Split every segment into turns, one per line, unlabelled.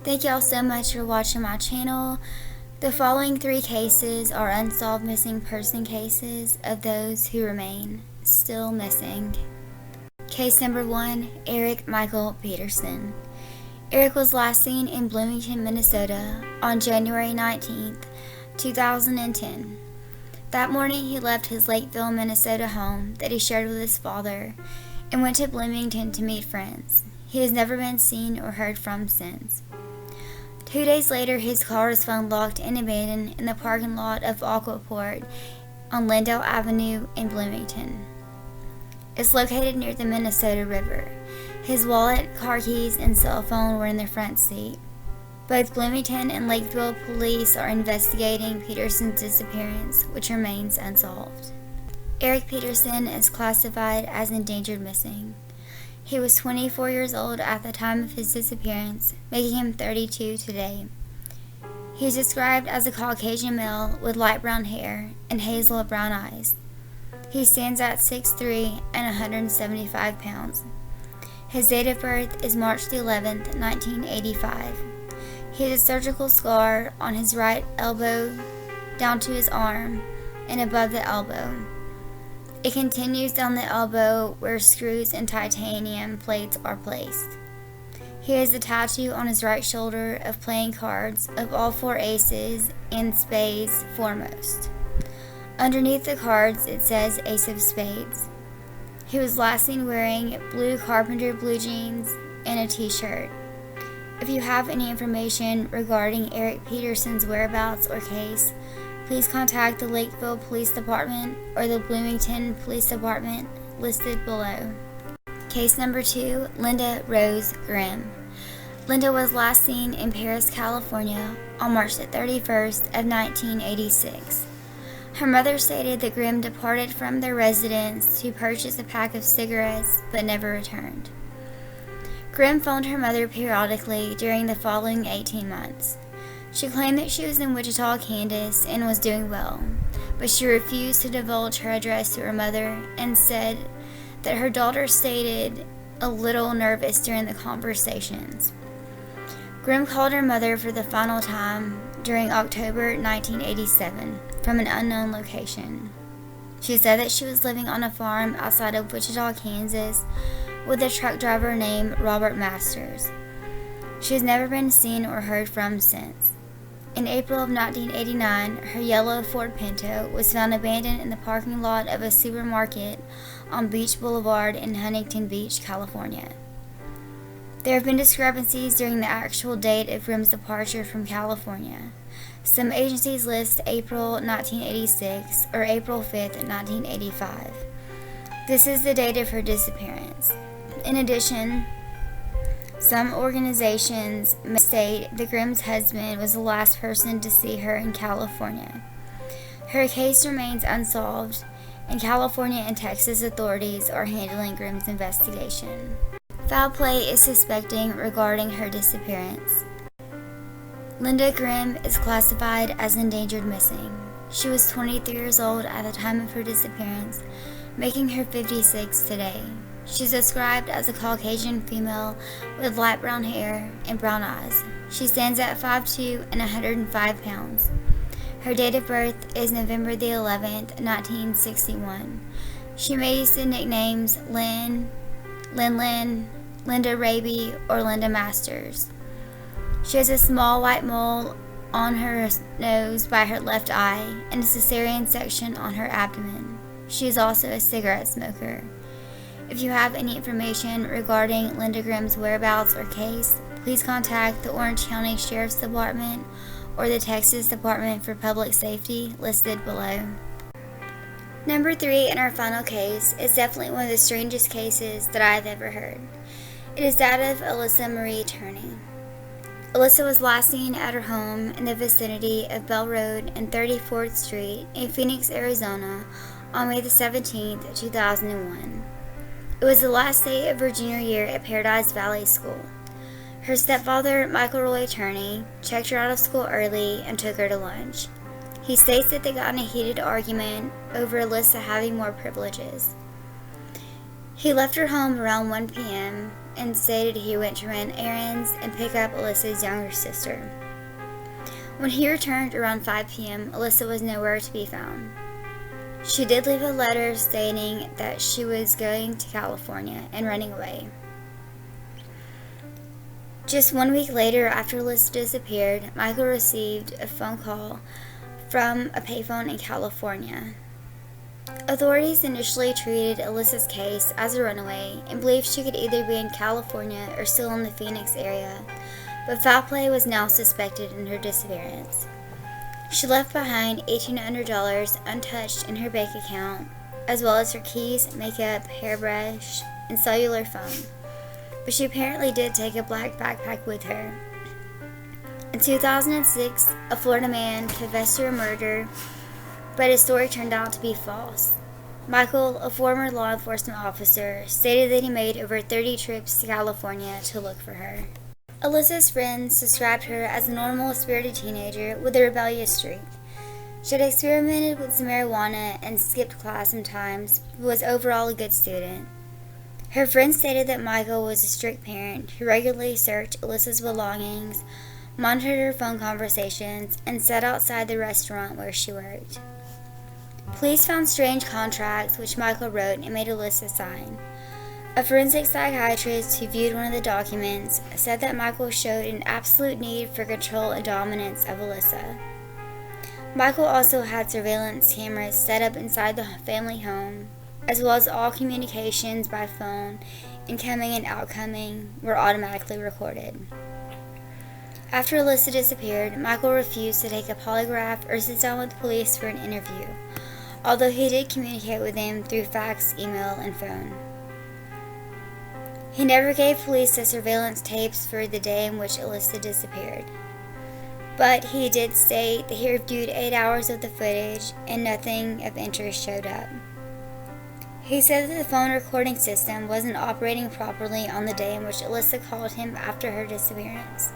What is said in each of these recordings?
Thank y'all so much for watching my channel. The following 3 cases are unsolved missing person cases of those who remain still missing. Case number 1, Eric Michael Peterson. Eric was last seen in Bloomington, Minnesota on January 19th, 2010. That morning he left his Lakeville, Minnesota home that he shared with his father and went to Bloomington to meet friends. He has never been seen or heard from since. 2 days later, his car was found locked and abandoned in the parking lot of Aquaport on Lindale Avenue in Bloomington. It's located near the Minnesota River. His wallet, car keys, and cell phone were in the front seat. Both Bloomington and Lakeville police are investigating Peterson's disappearance, which remains unsolved. Eric Peterson is classified as endangered missing. He was 24 years old at the time of his disappearance, making him 32 today. He is described as a Caucasian male with light brown hair and hazel brown eyes. He stands at 6'3" and 175 pounds. His date of birth is March the 11th, 1985. He has a surgical scar on his right elbow down to his arm and above the elbow. It continues down the elbow where screws and titanium plates are placed. He has a tattoo on his right shoulder of playing cards of all 4 aces and spades foremost. Underneath the cards it says Ace of Spades. He was last seen wearing blue carpenter blue jeans and a t-shirt. If you have any information regarding Eric Peterson's whereabouts or case, please contact the Lakeville Police Department or the Bloomington Police Department listed below. Case number 2, Linda Rose Grimm. Linda was last seen in Paris, California on March the 31st of 1986. Her mother stated that Grimm departed from their residence to purchase a pack of cigarettes but never returned. Grimm phoned her mother periodically during the following 18 months. She claimed that she was in Wichita, Kansas and was doing well, but she refused to divulge her address to her mother and said that her daughter stated a little nervous during the conversations. Grimm called her mother for the final time during October 1987 from an unknown location. She said that she was living on a farm outside of Wichita, Kansas with a truck driver named Robert Masters. She has never been seen or heard from since. In April of 1989, her yellow Ford Pinto was found abandoned in the parking lot of a supermarket on Beach Boulevard in Huntington Beach, California. There have been discrepancies during the actual date of Grimm's departure from California. Some agencies list April 1986 or April 5th, 1985. This is the date of her disappearance. In addition, some organizations state that Grimm's husband was the last person to see her in California. Her case remains unsolved, and California and Texas authorities are handling Grimm's investigation. Foul play is suspecting regarding her disappearance. Linda Grimm is classified as endangered missing. She was 23 years old at the time of her disappearance, making her 56 today. She's described as a Caucasian female with light brown hair and brown eyes. She stands at 5'2" and 105 pounds. Her date of birth is November the 11th, 1961. She may use the nicknames Lynn, Linda Raby, or Linda Masters. She has a small white mole on her nose by her left eye and a cesarean section on her abdomen. She is also a cigarette smoker. If you have any information regarding Linda Grimm's whereabouts or case, please contact the Orange County Sheriff's Department or the Texas Department for Public Safety listed below. Number 3 in our final case is definitely one of the strangest cases that I have ever heard. It is that of Alyssa Marie Turney. Alyssa was last seen at her home in the vicinity of Bell Road and 34th Street in Phoenix, Arizona on May the 17th, 2001. It was the last day of her junior year at Paradise Valley School. Her stepfather, Michael Roy Turney, checked her out of school early and took her to lunch. He states that they got in a heated argument over Alyssa having more privileges. He left her home around 1 p.m. and stated he went to run errands and pick up Alyssa's younger sister. When he returned around 5 p.m., Alyssa was nowhere to be found. She did leave a letter stating that she was going to California and running away. Just 1 week later, after Alyssa disappeared, Michael received a phone call from a payphone in California. Authorities initially treated Alyssa's case as a runaway and believed she could either be in California or still in the Phoenix area, but foul play was now suspected in her disappearance. She left behind $1,800 untouched in her bank account, as well as her keys, makeup, hairbrush, and cellular phone, but she apparently did take a black backpack with her. In 2006, a Florida man confessed to a murder, but his story turned out to be false. Michael, a former law enforcement officer, stated that he made over 30 trips to California to look for her. Alyssa's friends described her as a normal, spirited teenager with a rebellious streak. She had experimented with some marijuana and skipped class sometimes, but was overall a good student. Her friends stated that Michael was a strict parent who regularly searched Alyssa's belongings, monitored her phone conversations, and sat outside the restaurant where she worked. Police found strange contracts which Michael wrote and made Alyssa sign. A forensic psychiatrist who viewed one of the documents said that Michael showed an absolute need for control and dominance of Alyssa. Michael also had surveillance cameras set up inside the family home, as well as all communications by phone, incoming and outgoing, were automatically recorded. After Alyssa disappeared, Michael refused to take a polygraph or sit down with police for an interview, although he did communicate with them through fax, email, and phone. He never gave police the surveillance tapes for the day in which Alyssa disappeared, but he did state that he reviewed 8 hours of the footage and nothing of interest showed up. He said that the phone recording system wasn't operating properly on the day in which Alyssa called him after her disappearance.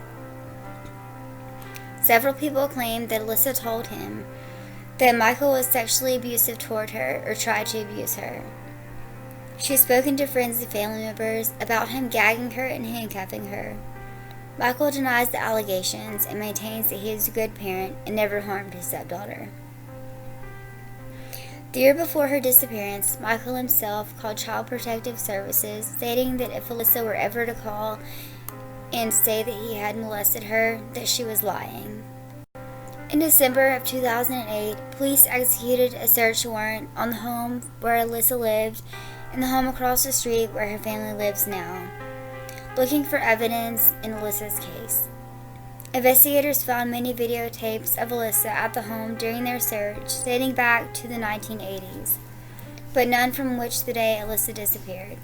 Several people claimed that Alyssa told him that Michael was sexually abusive toward her or tried to abuse her. She's spoken to friends and family members about him gagging her and handcuffing her. Michael denies the allegations and maintains that he is a good parent and never harmed his stepdaughter. The year before her disappearance, Michael himself called Child Protective Services, stating that if Alyssa were ever to call and say that he had molested her, that she was lying. In December of 2008, police executed a search warrant on the home where Alyssa lived and the home across the street where her family lives now, looking for evidence in Alyssa's case. Investigators found many videotapes of Alyssa at the home during their search dating back to the 1980s, but none from which the day Alyssa disappeared.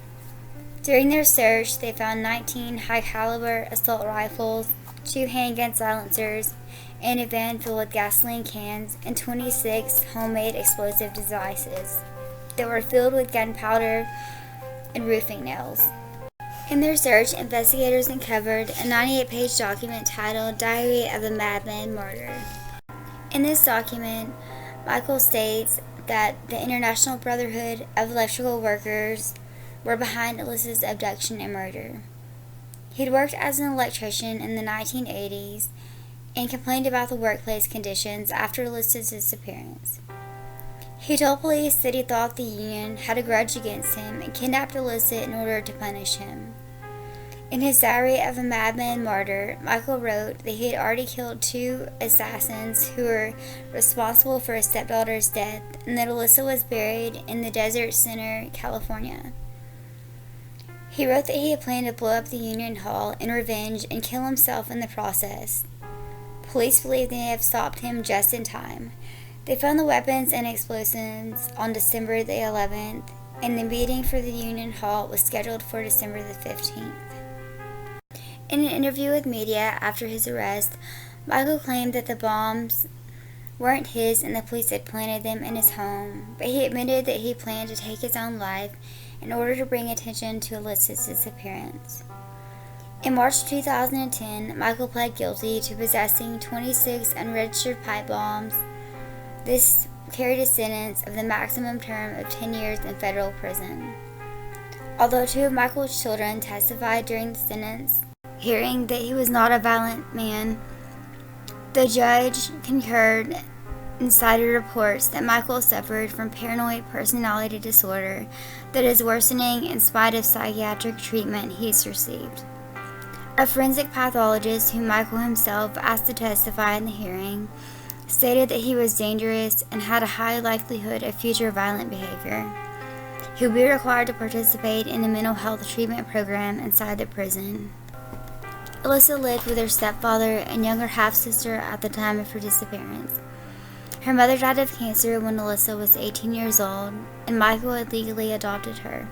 During their search, they found 19 high-caliber assault rifles, 2 handgun silencers, and a van filled with gasoline cans and 26 homemade explosive devices that were filled with gunpowder and roofing nails. In their search, investigators uncovered a 98-page document titled Diary of a Madman Murder. In this document, Michael states that the International Brotherhood of Electrical Workers were behind Alyssa's abduction and murder. He'd worked as an electrician in the 1980s and complained about the workplace conditions after Alyssa's disappearance. He told police that he thought the union had a grudge against him and kidnapped Alyssa in order to punish him. In his Diary of a Madman Martyr, Michael wrote that he had already killed 2 assassins who were responsible for his stepdaughter's death and that Alyssa was buried in the Desert Center, California. He wrote that he had planned to blow up the Union Hall in revenge and kill himself in the process. Police believe they have stopped him just in time. They found the weapons and explosives on December the 11th, and the meeting for the Union Hall was scheduled for December the 15th. In an interview with media after his arrest, Michael claimed that the bombs weren't his and the police had planted them in his home, but he admitted that he planned to take his own life in order to bring attention to Alyssa's disappearance. In March 2010, Michael pled guilty to possessing 26 unregistered pipe bombs. This carried a sentence of the maximum term of 10 years in federal prison. Although 2 of Michael's children testified during the sentence hearing that he was not a violent man, the judge concurred and cited reports that Michael suffered from paranoid personality disorder that is worsening in spite of psychiatric treatment he's received. A forensic pathologist, whom Michael himself asked to testify in the hearing, stated that he was dangerous and had a high likelihood of future violent behavior. He would be required to participate in a mental health treatment program inside the prison. Alyssa lived with her stepfather and younger half-sister at the time of her disappearance. Her mother died of cancer when Alyssa was 18 years old, and Michael had legally adopted her.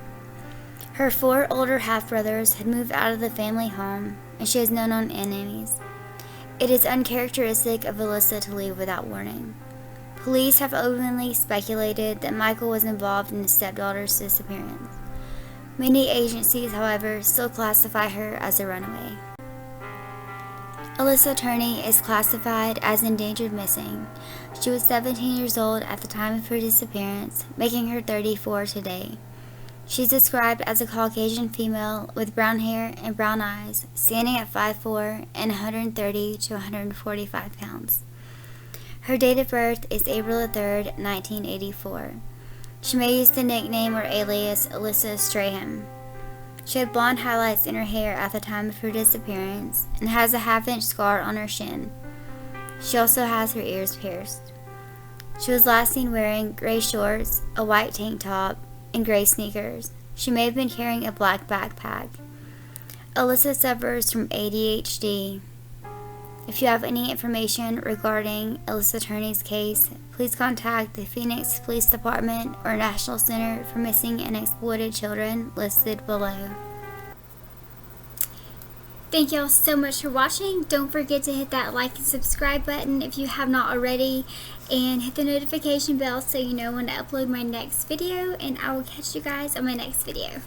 Her 4 older half-brothers had moved out of the family home, and she has no known enemies. It is uncharacteristic of Alyssa to leave without warning. Police have openly speculated that Michael was involved in his stepdaughter's disappearance. Many agencies, however, still classify her as a runaway. Alyssa Turney is classified as endangered missing. She was 17 years old at the time of her disappearance, making her 34 today. She's described as a Caucasian female with brown hair and brown eyes, standing at 5'4" and 130 to 145 pounds. Her date of birth is April 3, 1984. She may use the nickname or alias Alyssa Strahan. She had blonde highlights in her hair at the time of her disappearance and has a half-inch scar on her shin. She also has her ears pierced. She was last seen wearing gray shorts, a white tank top, and gray sneakers. She may have been carrying a black backpack. Alyssa suffers from ADHD. If you have any information regarding Alyssa Turney's case, please contact the Phoenix Police Department or National Center for Missing and Exploited Children listed below. Thank y'all so much for watching. Don't forget to hit that like and subscribe button if you have not already, and hit the notification bell so you know when to upload my next video, and I will catch you guys on my next video.